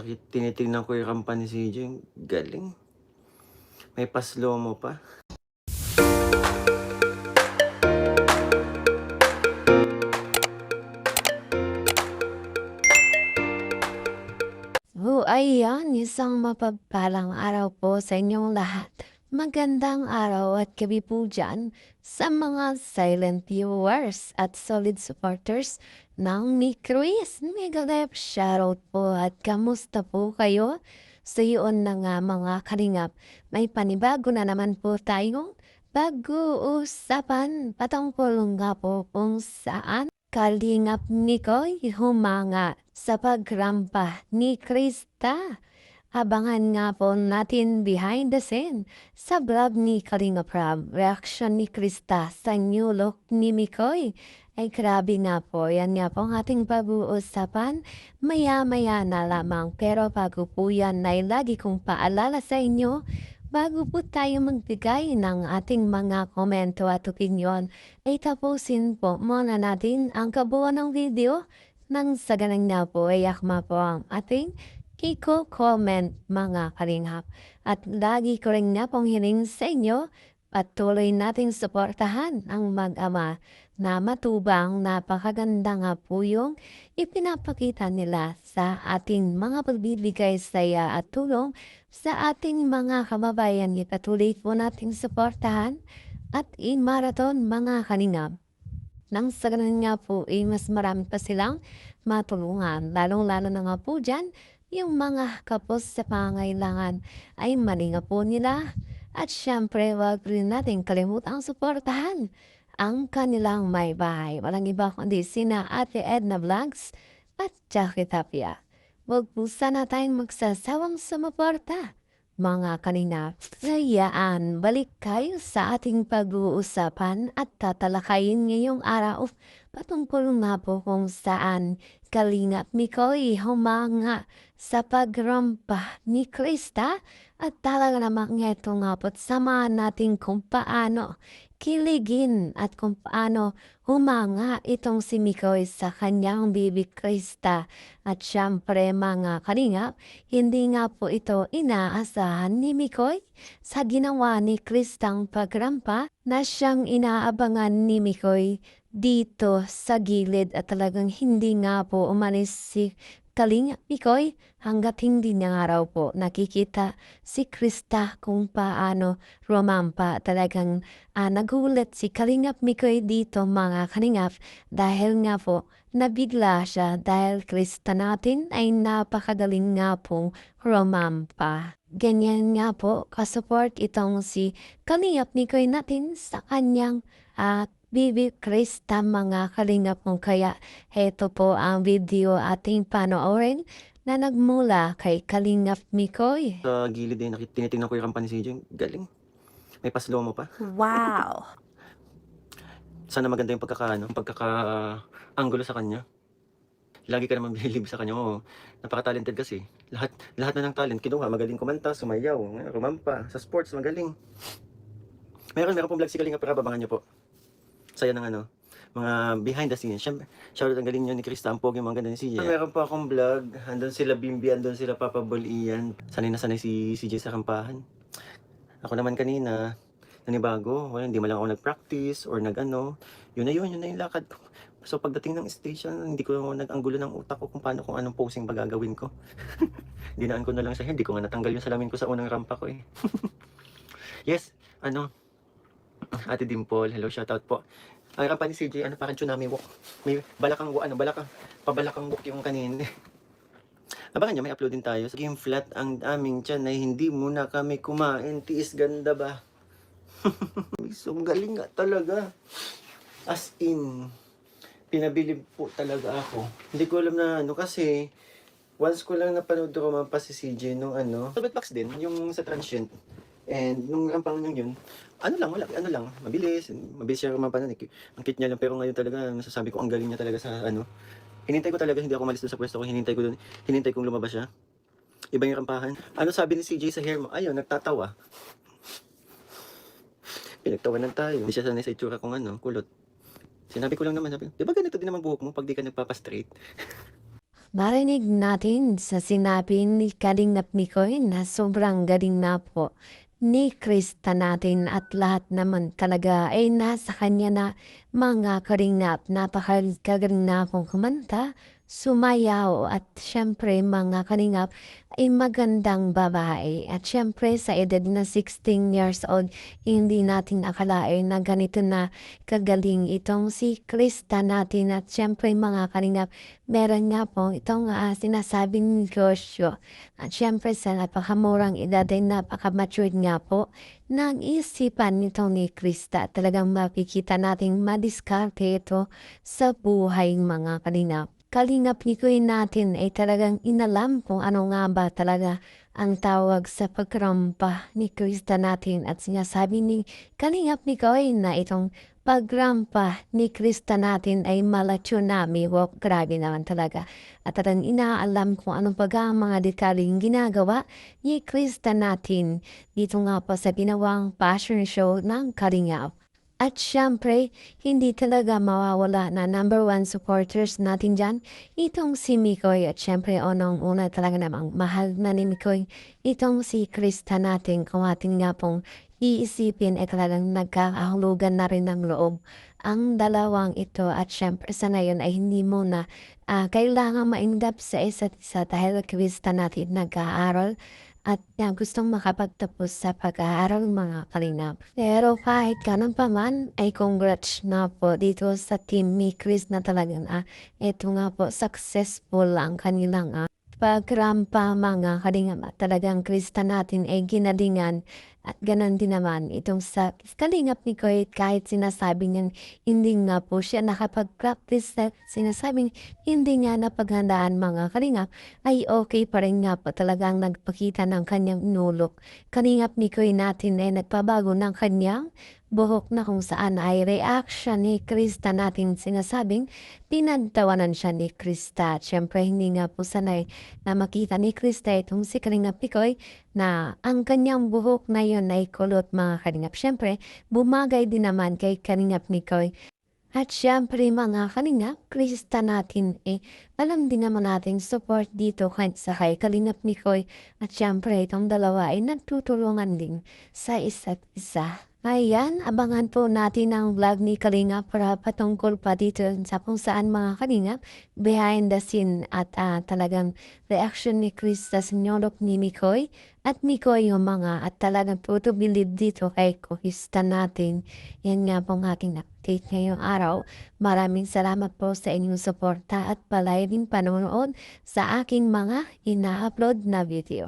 Tinitingnan ko yung rampa ni CJ, galing. May pa-slow mo pa. Ayan, isang mapagpalang araw po sa inyong lahat. Magandang araw at gabi po dyan sa mga silent viewers at solid supporters ng Nick Ruiz. Mega love shoutout po at kamusta po kayo? So yun na nga mga kalingap, may panibago na naman po tayong pag-uusapan patungkol nga po kung saan Kalingap Nikoy humanga sa pagrampa ni Krista. Abangan nga po natin behind the scene sa vlog ni Kalingap Rab. Reaction ni Krista sa new look ni Mikoy. Ay grabe nga po, yan nga po ang ating pag-uusapan maya-maya na lamang. Pero bago po yan ay lagi kong paalala sa inyo, bago po tayo magbigay ng ating mga komento at opinyon, ay tapusin po muna natin ang kabuuan ng video nang sa ganang na po ay akma po ang ating i-comment mga kalingap. At lagi ko rin nga pong hiling sa inyo, patuloy nating suportahan ang mag-ama na matubang napakaganda nga po yung ipinapakita nila sa ating mga pagbibigay saya at tulong sa ating mga kababayan. Patuloy po nating suportahan at i-marathon mga kalingap. Nang sa ganun nga po, mas marami pa silang matulungan. Lalong-lalo na nga po dyan, yung mga kapos sa pangailangan ay malinga po nila. At syempre, wag rin natin kalimutang suportahan ang kanilang may bahay. Walang iba kundi sina Ate Edna Vlogs at Jackie Tapia. Wag po sana tayong magsasawang sumuporta. Mga kanina, hayaan balik kayo sa ating pag-uusapan at tatalakayin ngayong araw patungkol nga po kung saan Kalingap Mikoy humanga sa pagrampa ni Krista at talaga namang ito nga po't samahan natin kung paano kiligin at kung paano humanga itong si Mikoy sa kanyang bibi Krista. At syempre mga kalingap, hindi nga po ito inaasahan ni Mikoy sa ginawa ni Kristang pagrampa na siyang inaabangan ni Mikoy dito sa gilid at talagang hindi nga po umalis si Kalingap Mikoy hanggat hindi niya nga raw po nakikita si Krista kung paano rumampa. Talagang nagulat si Kalingap Mikoy dito mga kalingap dahil nga po nabigla siya dahil Krista natin ay napakagaling nga pong rumampa. Ganyan nga po kasupport itong si Kalingap Mikoy natin sa kanyang Bibi Krista mga kalingap mo. Kaya heto po ang video ating panoorin na nagmula kay Kalingap Mikoy. Sa gilid din, tinitingnan ko yung rampa ni CJ, galing. May pa-slow mo pa. Wow! Sana maganda yung pagkaka-angulo sa kanya. Lagi ka naman bilib sa kanya. Oo, napaka-talented kasi. Lahat na ng talent kinuha. Magaling kumanta, sumayaw, rumampa. Sa sports, magaling. Meron pong vlog si Kalingap Rab, abangan niyo po. Saya ng mga behind the scenes. Siyempre, shoutout ang galing niyo ni Krista, ang pogi, mga ganda ni CJ. Meron pa akong vlog. Andun sila Bimbi, andun sila Papa Bolian. Sanay na sanay si CJ sa kampahan. Ako naman kanina, nanibago. Well, hindi man lang ako nag-practice or nag-ano. Yun na yung lakad ko. So pagdating ng station, hindi ko nag-anggulo ng utak ko kung anong posing ba gagawin ko. Dinaan ko na lang siya. Hindi ko nga natanggal yung salamin ko sa unang rampa ko eh. Yes, Ate Dimple, hello, shoutout po. Ang rampa ni CJ, parang tsunami walk. May pabalakang walk yung kanina. Abangan nyo, may upload din tayo. Game flat ang aming tiyan ay hindi muna kami kumain. Tiis ganda ba? So, galing nga talaga. As in, pinabilib po talaga ako. Hindi ko alam na kasi once ko lang napanood ko man pa si CJ nung Sobat Box din, yung sa transient. And nung rampang yun, mabilis siya rumampanan. Ang cute niya lang, pero ngayon talaga, masasabi ko, ang galing niya talaga sa hinintay ko talaga, hindi ako malis doon sa pwesto ko, hinintay kong lumabas siya. Iba yung rampahan. Ano sabi ni CJ sa hair mo? Ayun, nagtatawa. Pinagtawanan tayo. Hindi siya sanay sa itsura kong kulot. Sinabi ko lang naman, di ba ganito din naman buhok mo pag di ka nagpapastraight? marinig natin sa sinabi ni Kalingap Mikoy na sobrang galing na po ni Krista natin at lahat naman talaga ay nasa kanya na mga kalingap. Napakagaling na pong kumanta, sumayaw at syempre mga kalingap ay magandang babae. At syempre sa edad na 16 years old, hindi natin akalain na ganito na kagaling itong si Krista natin. At syempre mga kalingap, meron nga po itong sinasabing negosyo. At syempre sa napakamurang edad ay napaka-matured nga po ng isipan nitong ni Krista. Talagang makikita nating madiskarte ito sa buhay mga kalingap. Kalingap Nikoy natin ay talagang inalam kung ano nga ba talaga ang tawag sa pagrampa ni Krista natin at sinasabi ni Kalingap Nikoy na itong pagrampa ni Krista natin ay mala tsunami. Wow, grabe naman talaga. At talagang inaalam kung anong mga detaling ginagawa ni Krista natin dito nga po sa ginawang passion show ng Kalingap. At syempre, hindi talaga mawawala na number 1 supporters natin dyan, itong si Mikoy. At syempre, unang-una talaga namang mahal na ni Mikoy, itong si Krista natin. Kung atin nga pong iisipin, talagang nagkakahulugan na rin ng loob ang dalawang ito. At syempre, sa ngayon ay hindi mo na kailangan maingdap sa isa't isa dahil Krista natin nag-aaral at gustong makapagtapos sa pag-aaral mga kalingap. Pero kahit ganun pa man, ay congrats na po dito sa team ni Chris na talagang ito nga po successful ang kanilang pagrampa mga kalingap. At talagang Krista natin ay ginalingan at ganon din naman itong sa Kalingap ni Koy kahit sinasabing niyan hindi nga po siya nakapag-practice na sinasabing hindi nga napaghandaan mga kalingap ay okay pa rin nga po talagang nagpakita ng kanyang inulok. Kalingap ni Koy natin ay nagpabago ng kanyang buhok na kung saan ay reaction ni Krista natin sinasabing pinagtawanan siya ni Krista. Siyempre hindi nga po sanay na makita ni Krista itong si Kalingap Pikoy na ang kanyang buhok na yun ay kulot mga kalingap. Siyempre bumagay din naman kay Kalingap Pikoy. At syempre mga kalingap, Krista natin alam din naman nating support dito sa kay Kalingap Mikoy. At syempre itong dalawa ay nagtutulungan din sa isa't isa. Ayan, abangan po natin ang vlog ni Kalingap para patungkol pa dito sa kung saan mga Kalingap behind the scene at talagang reaction ni Krista sa nyolok ni Mikoy at Mikoy yung mga at talagang tutubilib dito kay Krista natin. Yan nga pong aking update ngayong araw. Maraming salamat po sa inyong suporta at palay din panonood sa aking mga ina-upload na video.